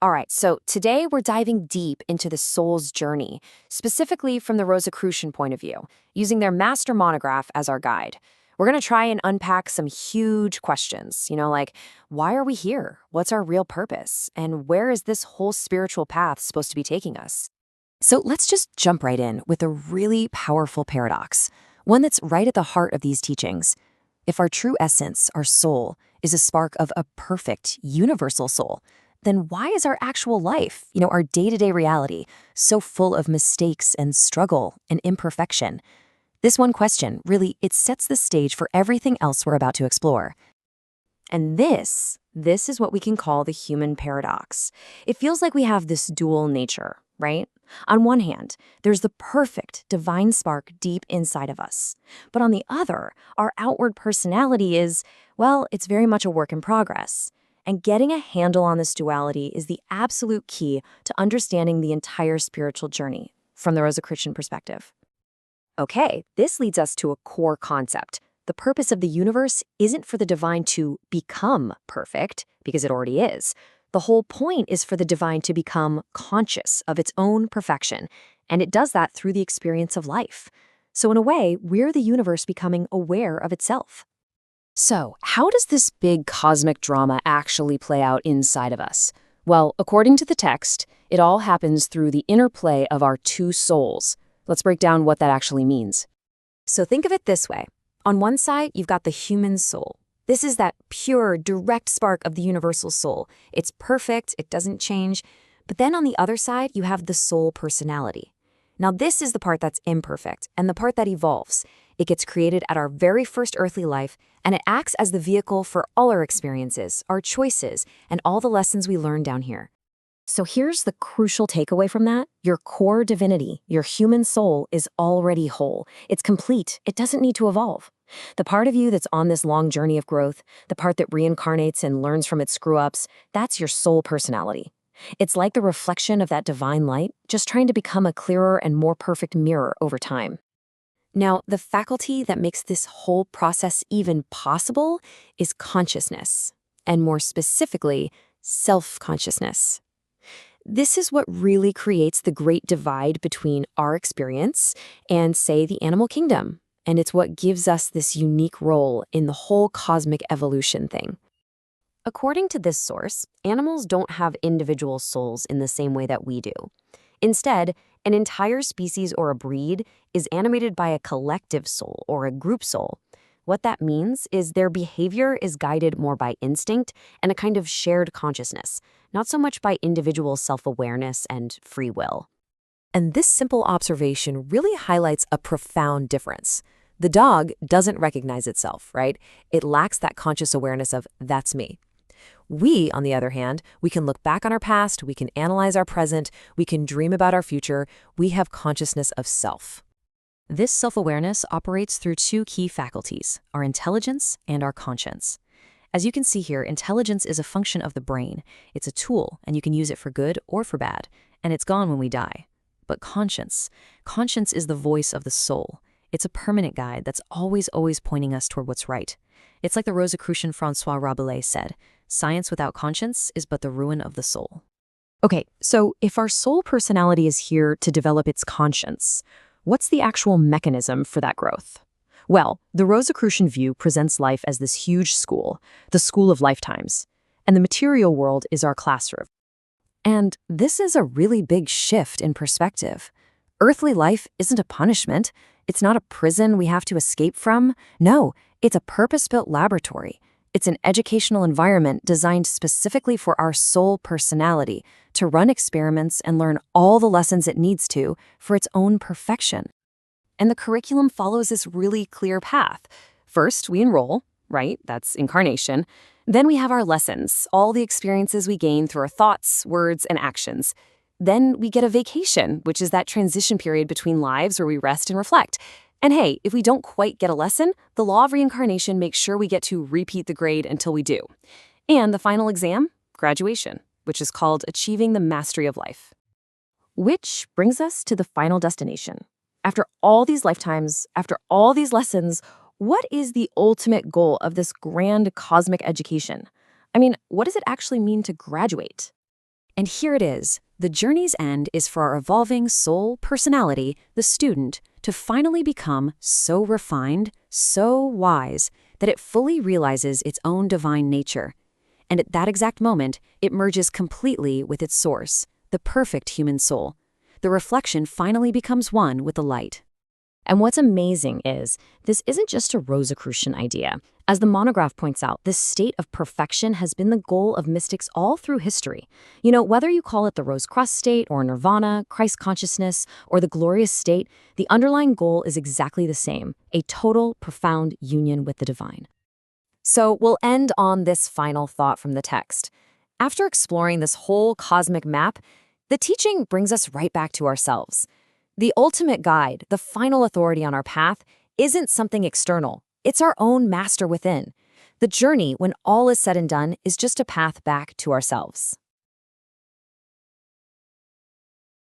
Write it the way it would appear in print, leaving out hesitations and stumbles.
All right, so today we're diving deep into the soul's journey, specifically from the Rosicrucian point of view, using their master monograph as our guide. We're going to try and unpack some huge questions, like why are we here? What's our real purpose? And where is this whole spiritual path supposed to be taking us? So let's just jump right in with a really powerful paradox, one that's right at the heart of these teachings. If our true essence, our soul, is a spark of a perfect, universal soul, then why is our actual life, our day-to-day reality, so full of mistakes and struggle and imperfection? This one question, really, it sets the stage for everything else we're about to explore. And this is what we can call the human paradox. It feels like we have this dual nature, right? On one hand, there's the perfect divine spark deep inside of us. But on the other, our outward personality is, well, it's very much a work in progress. And getting a handle on this duality is the absolute key to understanding the entire spiritual journey from the Rosicrucian perspective. Okay, this leads us to a core concept. The purpose of the universe isn't for the divine to become perfect, because it already is. The whole point is for the divine to become conscious of its own perfection, and it does that through the experience of life. So in a way, we're the universe becoming aware of itself. So, how does this big cosmic drama actually play out inside of us? Well, according to the text, it all happens through the interplay of our two souls. Let's break down what that actually means. So think of it this way. On one side, you've got the human soul. This is that pure, direct spark of the universal soul. It's perfect, it doesn't change. But then on the other side, you have the soul personality. Now this is the part that's imperfect and the part that evolves. It gets created at our very first earthly life, and it acts as the vehicle for all our experiences, our choices, and all the lessons we learn down here. So here's the crucial takeaway from that. Your core divinity, your human soul, is already whole. It's complete. It doesn't need to evolve. The part of you that's on this long journey of growth, the part that reincarnates and learns from its screw-ups, that's your soul personality. It's like the reflection of that divine light, just trying to become a clearer and more perfect mirror over time. Now, the faculty that makes this whole process even possible is consciousness, and more specifically, self-consciousness. This is what really creates the great divide between our experience and, say, the animal kingdom, and it's what gives us this unique role in the whole cosmic evolution thing. According to this source, animals don't have individual souls in the same way that we do. Instead, an entire species or a breed is animated by a collective soul or a group soul. What that means is their behavior is guided more by instinct and a kind of shared consciousness, not so much by individual self-awareness and free will. And this simple observation really highlights a profound difference. The dog doesn't recognize itself, right? It lacks that conscious awareness of, that's me. We, on the other hand, we can look back on our past, we can analyze our present, we can dream about our future, we have consciousness of self. This self-awareness operates through two key faculties, our intelligence and our conscience. As you can see here, intelligence is a function of the brain. It's a tool, and you can use it for good or for bad, and it's gone when we die. But conscience is the voice of the soul. It's a permanent guide that's always pointing us toward what's right. It's like the Rosicrucian François Rabelais said, science without conscience is but the ruin of the soul. Okay, so if our soul personality is here to develop its conscience, what's the actual mechanism for that growth? Well, the Rosicrucian view presents life as this huge school, the school of lifetimes, and the material world is our classroom. And this is a really big shift in perspective. Earthly life isn't a punishment. It's not a prison we have to escape from. No, it's a purpose-built laboratory. It's an educational environment designed specifically for our soul personality to run experiments and learn all the lessons it needs to for its own perfection. And the curriculum follows this really clear path. First, we enroll, right? That's incarnation. Then we have our lessons, all the experiences we gain through our thoughts, words, and actions. Then we get a vacation, which is that transition period between lives where we rest and reflect. And hey, if we don't quite get a lesson, the law of reincarnation makes sure we get to repeat the grade until we do. And the final exam, graduation, which is called achieving the mastery of life. Which brings us to the final destination. After all these lifetimes, after all these lessons, what is the ultimate goal of this grand cosmic education? I mean, what does it actually mean to graduate? And here it is. The journey's end is for our evolving soul personality, the student, to finally become so refined, so wise, that it fully realizes its own divine nature. And at that exact moment, it merges completely with its source, the perfect human soul. The reflection finally becomes one with the light. And what's amazing is, this isn't just a Rosicrucian idea. As the monograph points out, this state of perfection has been the goal of mystics all through history. Whether you call it the rose crust state or nirvana, Christ consciousness, or the glorious state, the underlying goal is exactly the same, a total, profound union with the divine. So we'll end on this final thought from the text. After exploring this whole cosmic map, the teaching brings us right back to ourselves. The ultimate guide, the final authority on our path, isn't something external. It's our own master within. The journey, when all is said and done, is just a path back to ourselves.